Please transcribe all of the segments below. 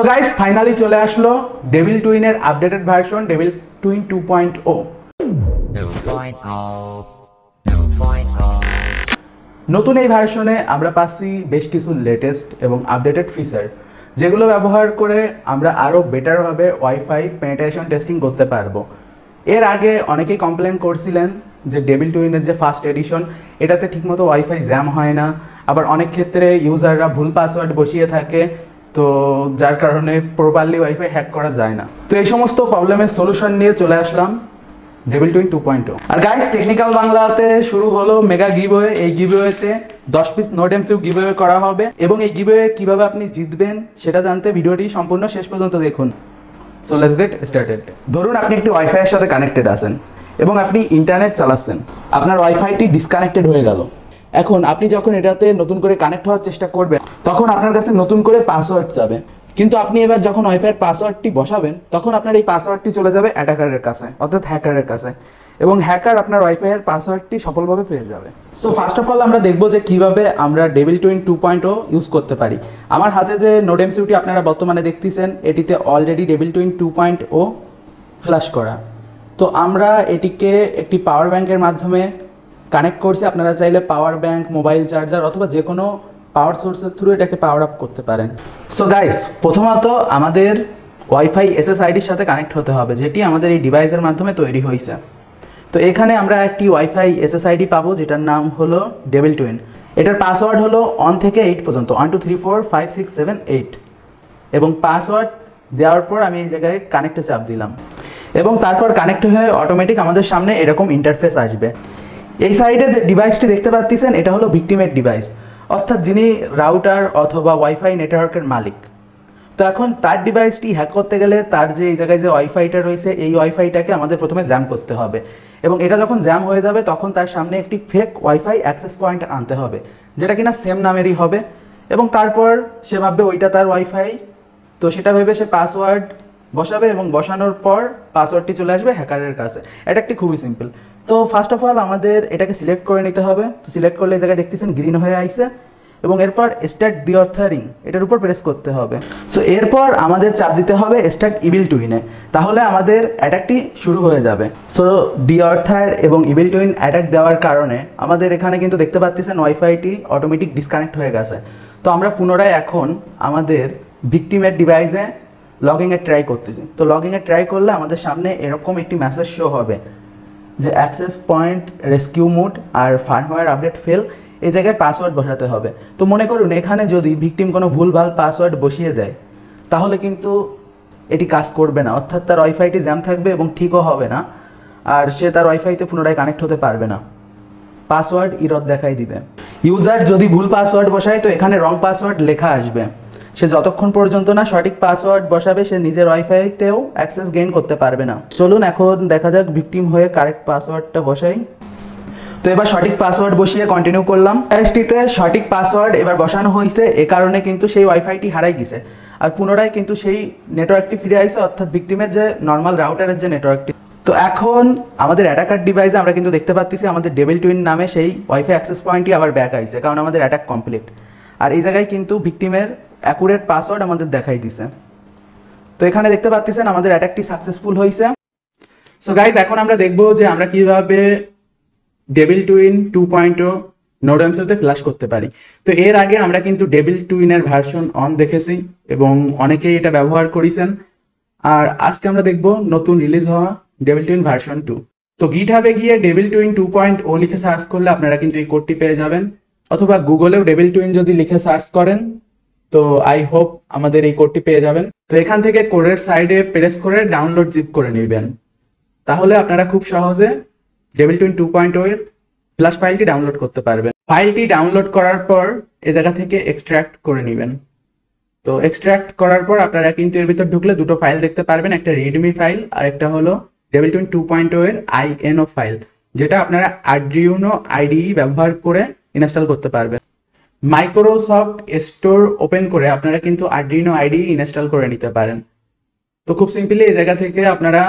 Guys finally চলে আসলো devil টুইনের আপডেটেড ভার্সন ডেভিল টুইন 2.0। নতুন এই ভার্সনে আমরা পাচ্ছি বেশ কিছু লেটেস্ট এবং আপডেটেড ফিচার, যেগুলো ব্যবহার করে আমরা আরও বেটারভাবে ওয়াইফাই পেনিট্রেশন টেস্টিং করতে পারবো। এর আগে অনেকেই কমপ্লেন করছিলেন যে ডেভিল টুইনের যে ফার্স্ট এডিশন এটাতে ঠিকমতো ওয়াইফাই জ্যাম হয় না, আবার অনেক ক্ষেত্রে ইউজাররা ভুল পাসওয়ার্ড বসিয়ে থাকে, তো যার কারণে প্রপারলি ওয়াইফাই হ্যাক করা যায় না। তো এই সমস্ত প্রবলেমের সলিউশন নিয়ে চলে আসলাম ডেভিল টুইন 2.0। আর গাইস টেকনিক্যাল বাংলাতে শুরু হলো মেগা গিভওয়ে। এই গিভওয়েতে 10 পিস নোট এমসিইউ গিভওয়ে করা হবে এবং এই গিভওয়ে কিভাবে আপনি জিতবেন সেটা জানতে ভিডিওটি সম্পূর্ণ শেষ পর্যন্ত দেখুন। So let's get started. ধরুন আপনি একটি ওয়াইফাইয়ের সাথে কানেক্টেড আছেন এবং আপনি ইন্টারনেট চালাচ্ছেন, আপনার ওয়াইফাইটি ডিসকানেক্টেড হয়ে গেল। এখন আপনি যখন এটাতে নতুন করে কানেক্ট হওয়ার চেষ্টা করবেন তখন আপনার কাছে নতুন করে পাসওয়ার্ড যাবে, কিন্তু আপনি এবার যখন ওয়াইফাইয়ের পাসওয়ার্ডটি বসাবেন তখন আপনার এই পাসওয়ার্ডটি চলে যাবে অ্যাটাকারের কাছে, অর্থাৎ হ্যাকারের কাছে, এবং হ্যাকার আপনার ওয়াইফাইয়ের পাসওয়ার্ডটি সফলভাবে পেয়ে যাবে। সো ফার্স্ট অফ অল আমরা দেখবো যে কীভাবে আমরা ডেভিল টুইন 2.0 ইউজ করতে পারি। আমার হাতে যে নোট এমসিইউটি আপনারা বর্তমানে দেখতেছেন এটিতে অলরেডি ডেভিল টুইন 2.0 ফ্ল্যাশ করা। তো আমরা এটিকে একটি পাওয়ার ব্যাংকের মাধ্যমে কানেক্ট করছি। আপনারা চাইলে পাওয়ার ব্যাংক, মোবাইল চার্জার অথবা যে কোনো পাওয়ার সোর্সের থ্রু এটাকে পাওয়ার আপ করতে পারেন। সো গাইস প্রথমত আমাদের ওয়াইফাই এসএসআইডির সাথে কানেক্ট হতে হবে, যেটি আমাদের এই ডিভাইসের মাধ্যমে তৈরি হয়েছে। তো এখানে আমরা একটি ওয়াইফাই এসএসআইডি পাবো যেটার নাম হলো ডেভিল টুইন। এটার পাসওয়ার্ড হলো 1 থেকে 8 পর্যন্ত, 1 2 3 4 5 6 7 8, এবং পাসওয়ার্ড দেওয়ার পর আমি এই জায়গায় কানেক্টে চাপ দিলাম এবং তারপর কানেক্ট হয়ে অটোমেটিক আমাদের সামনে এরকম ইন্টারফেস আসবে। এই সাইডে যে ডিভাইসটি দেখতে পাচ্ছেন এটা হলো ভিক্টিমের ডিভাইস, অর্থাৎ যিনি রাউটার অথবা ওয়াইফাই নেটওয়ার্কের মালিক। তো এখন তার ডিভাইসটি হ্যাক করতে গেলে তার যে এই জায়গায় যে ওয়াইফাইটা রয়েছে এই ওয়াইফাইটাকে আমাদের প্রথমে জ্যাম করতে হবে, এবং এটা যখন জ্যাম হয়ে যাবে তখন তার সামনে একটি ফেক ওয়াইফাই অ্যাক্সেস পয়েন্ট আনতে হবে, যেটা কিনা সেম নামেরই হবে, এবং তারপর সে ভাববে ওইটা তার ওয়াইফাই। তো সেটা ভেবে সে পাসওয়ার্ড বসাবে এবং বসানোর পর পাসওয়ার্ডটি চলে আসবে হ্যাকারের কাছে। এটা একটি খুবই সিম্পল। তো ফার্স্ট অফ অল আমাদের এটাকে সিলেক্ট করে নিতে হবে। তো সিলেক্ট করলে এই জায়গায় দেখতেছেন গ্রিন হয়ে আইছে, এবং এরপর স্টার্ট ডিঅথরিং এটার উপর প্রেস করতে হবে। সো এরপর আমাদের চাপ দিতে হবে স্টার্ট ইভিল টুইনে, তাহলে আমাদের অ্যাটাকটি শুরু হয়ে যাবে। সো ডিঅথার এবং ইভিল টুইন অ্যাটাক দেওয়ার কারণে আমাদের এখানে কিন্তু দেখতে পাচ্ছেন ওয়াইফাইটি অটোমেটিক ডিসকানেক্ট হয়ে গেছে। তো আমরা পুনরায় এখন আমাদের ভিক্টিমের ডিভাইসে লগইনে ট্রাই করতেছি। তো লগইনে ট্রাই করলে আমাদের সামনে এরকম একটি মেসেজ শো হবে যে অ্যাক্সেস পয়েন্ট রেস্কিউ মোড আর ফার্মওয়্যার আপডেট ফেল, এই জায়গায় পাসওয়ার্ড বসাতে হবে। তো মনে করুন এখানে যদি ভিকটিম কোনো ভুলভাল পাসওয়ার্ড বসিয়ে দেয় তাহলে কিন্তু এটি কাজ করবে না, অর্থাৎ তার ওয়াইফাইটি জ্যাম থাকবে এবং ঠিকও হবে না, আর সে তার ওয়াইফাইতে পুনরায় কানেক্ট হতে পারবে না, পাসওয়ার্ড ইরর দেখাই দিবে। ইউজার যদি ভুল পাসওয়ার্ড বসায় তো এখানে রং পাসওয়ার্ড লেখা আসবে। সে যতক্ষণ পর্যন্ত না সঠিক পাসওয়ার্ড বসাবে সে নিজের ওয়াইফাইতেও অ্যাক্সেস গেইন করতে পারবে না। চলুন এখন দেখা যাক ভিকটিম হয়ে কারেক্ট পাসওয়ার্ডটা বসাই। তো এবার সঠিক পাসওয়ার্ড বসিয়ে কন্টিনিউ করলাম। এসটিতে সঠিক পাসওয়ার্ড এবার বসানো হয়েছে, এ কারণে কিন্তু সেই ওয়াইফাইটি হারাই গেছে আর পুনরায় কিন্তু সেই নেটওয়ার্কটি ফিরে আসছে, অর্থাৎ ভিকটিমের যে নর্মাল রাউটারের যে নেটওয়ার্কটি। তো এখন আমাদের অ্যাটাকার ডিভাইসে আমরা কিন্তু দেখতে পাচ্ছি আমাদের ডেভিল টুইন নামে সেই ওয়াইফাই অ্যাক্সেস পয়েন্টটি আবার ব্যাক আইছে, কারণ আমাদের অ্যাটাক কমপ্লিট। আর এই জায়গায় কিন্তু ভিকটিমের অ্যাকুরেট পাসওয়ার্ড আমাদের দেখাই দিছে। তো এখানে দেখতে পাচ্ছেন আমাদের অ্যাটাকটি সাকসেসফুল হয়েছে। সো গাইজ এখন আমরা দেখবো যে আমরা কিভাবে ডেভিল টুইন 2.0 নোড এমসিইউতে ফ্ল্যাশ করতে পারি। তো এর আগে আমরা কিন্তু ডেভিল টুইনের ভার্সন 1 দেখেছি এবং অনেকেই এটা ব্যবহার করেছেন, আর আজকে আমরা দেখব নতুন রিলিজ হওয়া ডেভিল টুইন ভার্সন 2। তো গিটহাবে গিয়ে ডেভিল টুইন 2.0 লিখে সার্চ করলে আপনারা কিন্তু এই কোডটি পেয়ে যাবেন, অথবা গুগলেও ডেভিল টুইন যদি লিখে সার্চ করেন তো আই হোপ আমাদের এই কোডটি পেয়ে যাবেন। তো এখান থেকে কোডের সাইডে প্রেস করে ডাউনলোড জিপ করে নেবেন, তাহলে আপনারা খুব সহজে ডেভিল টুইন 2.0 এর ফ্ল্যাশ ফাইলটি ডাউনলোড করতে পারবেন। ফাইলটি ডাউনলোড করার পর এই জায়গা থেকে এক্সট্রাক্ট করে নেবেন। তো এক্সট্রাক্ট করার পর আপনারা কিন্তু এর ভিতর ঢুকলে দুটো ফাইল দেখতে পারবেন, একটা রিডমি ফাইল আর একটা হলো ডেভিল টুইন 2.0 এর INO ফাইল, যেটা আপনারা আর্ডিনো IDE ব্যবহার করে ইনস্টল করতে পারবেন। মাইক্রোসফট স্টোর ওপেন করে আপনারা কিন্তু আর্ডিনো IDE ইনস্টল করে নিতে পারেন। তো খুব সিম্পলি এই জায়গা থেকে আপনারা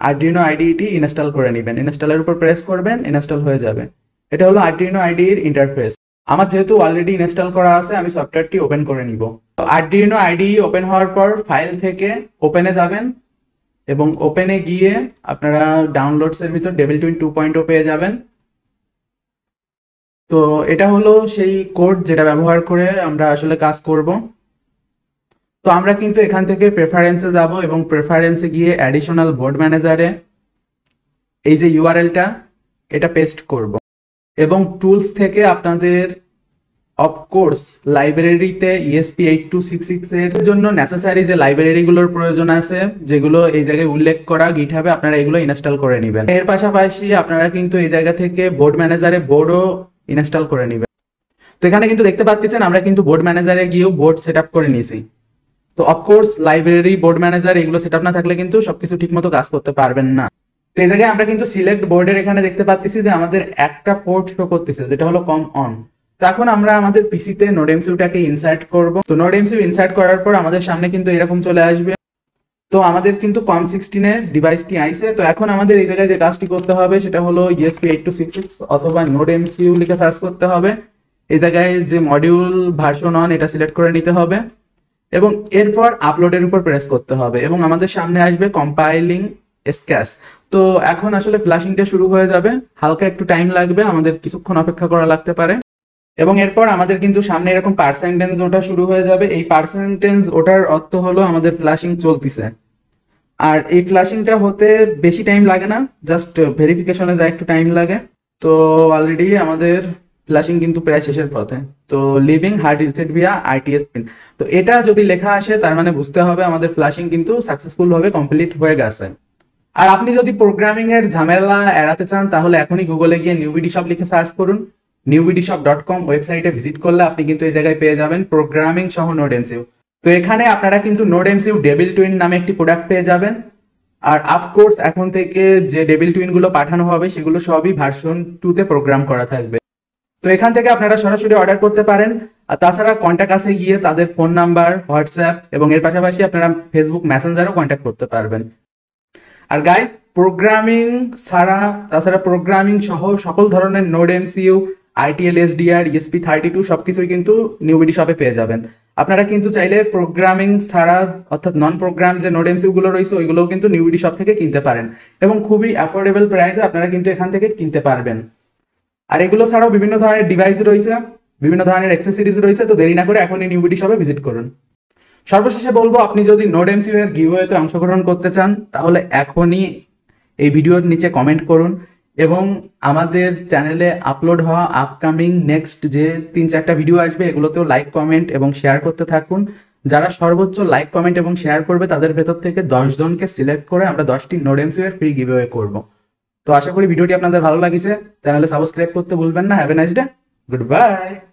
আর্ডিনো IDEটি ইনস্টল করে নেবেন, ইনস্টলের উপর প্রেস করবেন, ইনস্টল হয়ে যাবে। এটা হলো আর্ডিনো IDE এর ইন্টারফেস। আমার যেহেতু অলরেডি ইনস্টল করা আছে, আমি সফটওয়্যারটি ওপেন করে নিব। তো আরডিনো আইডিই ওপেন হওয়ার পর ফাইল থেকে ওপেনে যাবেন এবং ওপেনে গিয়ে আপনারা ডাউনলোডস এর ভিতর ডেভিল টুইন 2.0 পেয়ে যাবেন। তো এটা হলো সেই কোড যেটা ব্যবহার করে আমরা আসলে কাজ করব। তো আমরা কিন্তু এখান থেকে প্রেফারেন্সে যাব এবং প্রেফারেন্সে গিয়ে অ্যাডিশনাল বোর্ড ম্যানেজারে এই যে ইউআরএলটা এটা পেস্ট করব এবং টুলস থেকে আপনাদের অফকোর্স লাইব্রেরিতে ESP8266 এর জন্য নেসেসারি যে লাইব্রেরিগুলোর প্রয়োজন আছে যেগুলো এই জায়গায় উল্লেখ করা গিটহাবে, আপনারা এগুলো ইনস্টল করে নেবেন। এর পাশাপাশি আপনারা কিন্তু এই জায়গা থেকে বোর্ড ম্যানেজারে বোর্ডও ইনস্টল করে নেবেন। তো এখানে কিন্তু দেখতে পাচ্ছেন আমরা কিন্তু বোর্ড ম্যানেজারে গিয়েও বোর্ড সেটআপ করে নিয়েছি। তো অফকোর্স লাইব্রেরি, বোর্ড ম্যানেজার এগুলো সেটআপ না থাকলে কিন্তু সবকিছু ঠিকমতো কাজ করতে পারবেন না। তো এই জায়গায় আমরা কিন্তু সিলেক্ট বোর্ডের এখানে দেখতে পাচ্ছি যে আমাদের একটা পোর্ট শো করতেছে যেটা হলো কম অন। তো এখন আমরা আমাদের পিসিতে নোডএমসিউটাকে ইনসার্ট করব। তো নোডএমসিউ ইনসার্ট করার পর আমাদের সামনে কিন্তু এরকম চলে আসবে। তো আমাদের কিন্তু COM16 এর ডিভাইসটি আইছে। তো এখন আমাদের এই জায়গায় যে কাজটি করতে হবে সেটা হলো ESP8266 অথবা নোডএমসিউ লিখে সার্চ করতে হবে। এই জায়গায় যে মডিউল ভার্সন অন এটা সিলেক্ট করে নিতে হবে এবং এরপর আপলোডের উপর প্রেস করতে হবে এবং আমাদের সামনে আসবে কম্পাইলিং স্ক্যাচ। তো এখন আসলে ফ্ল্যাশিংটা শুরু হয়ে যাবে, হালকা একটু টাইম লাগবে, আমাদের কিছুক্ষণ অপেক্ষা করা লাগতে পারে। এবং এরপর আমাদের কিন্তু সামনে এরকম পার্সেন্টেজ ওটা শুরু হয়ে যাবে। এই পার্সেন্টেজ ওটার অর্থ হলো আমাদের ফ্ল্যাশিং চলতেছে। আর এই ফ্ল্যাশিংটা হতে বেশি টাইম লাগে না, জাস্ট ভেরিফিকেশনে যা একটু টাইম লাগে। তো অলরেডি আমাদের ফ্ল্যাশিং কিন্তু প্রায় শেষের পথে। তো living hard reset via ITS pin, তো এটা যদি লেখা আসে তার মানে বুঝতে হবে আমাদের ফ্ল্যাশিং কিন্তু সাকসেসফুল ভাবে কমপ্লিট হয়ে গেছে। আর আপনি যদি প্রোগ্রামিং এর ঝামেলা এড়াতে চান তাহলে এখনই গুগলে গিয়ে নিউবিডিশপ লিখে সার্চ করুন। newbdshop.com ওয়েবসাইটে ভিজিট করলে আপনি কিন্তু এই জায়গায় পেয়ে যাবেন প্রোগ্রামিং সহ নোডএমসিউ। তো এখানে আপনারা কিন্তু নোডএমসিউ ডেভিল টুইন নামে একটি প্রোডাক্ট পেয়ে যাবেন। আর অফকোর্স এখন থেকে যে ডেভিল টুইন গুলো পাঠানো হবে সেগুলো সবই ভার্সন 2 তে প্রোগ্রাম করা থাকবে। তো এখান থেকে আপনারা সরাসরি অর্ডার করতে পারেন। আর তাছাড়া কন্ট্যাক্ট আসে গিয়ে তাদের ফোন নাম্বার, হোয়াটসঅ্যাপ এবং এর পাশাপাশি আপনারা ফেসবুক মেসেঞ্জারও কন্ট্যাক্ট করতে পারবেন। আর গাইস, প্রোগ্রামিং ছাড়া তাছাড়া প্রোগ্রামিং সহ সকল ধরনের নোডএমসিউ, ITL SDR, ESP32 সবকিছুই কিন্তু নিউবিডিশপে পেয়ে যাবেন। আপনারা কিন্তু চাইলে প্রোগ্রামিং ছাড়া অর্থাৎ নন প্রোগ্রাম যে নোডএমসিউ গুলো রয়েছে ওইগুলোও কিন্তু নিউবিডিশপ থেকে কিনতে পারেন এবং খুবই অ্যাফোর্ডেবল প্রাইসে আপনারা কিন্তু এখান থেকে কিনতে পারবেন। আর এগুলো ছাড়াও বিভিন্ন ধরনের ডিভাইস রয়েছে, বিভিন্ন ধরনের অ্যাক্সেসরিজ রয়েছে। তো দেরি না করে এখনই নিউবিডিশপে ভিজিট করুন। সর্বশেষে বলবো, আপনি যদি নোডএমসিউ এর গিভওয়েতে অংশগ্রহণ করতে চান তাহলে এখনই এই ভিডিওর নিচে কমেন্ট করুন এবং আমাদের চ্যানেলে আপলোড হওয়া আপকামিং নেক্সট যে 3-4টা ভিডিও আসবে এগুলোতেও লাইক, কমেন্ট এবং শেয়ার করতে থাকুন। যারা সর্বোচ্চ লাইক, কমেন্ট এবং শেয়ার করবে তাদের ভেতর থেকে 10 জনকে সিলেক্ট করে আমরা 10টি নোডএমসিউ এর ফ্রি গিভওয়ে করব। তো আশা করি ভিডিওটি আপনাদের ভালো লাগিছে। চ্যানেলে সাবস্ক্রাইব করতে ভুলবেন না। Have a nice day, good bye.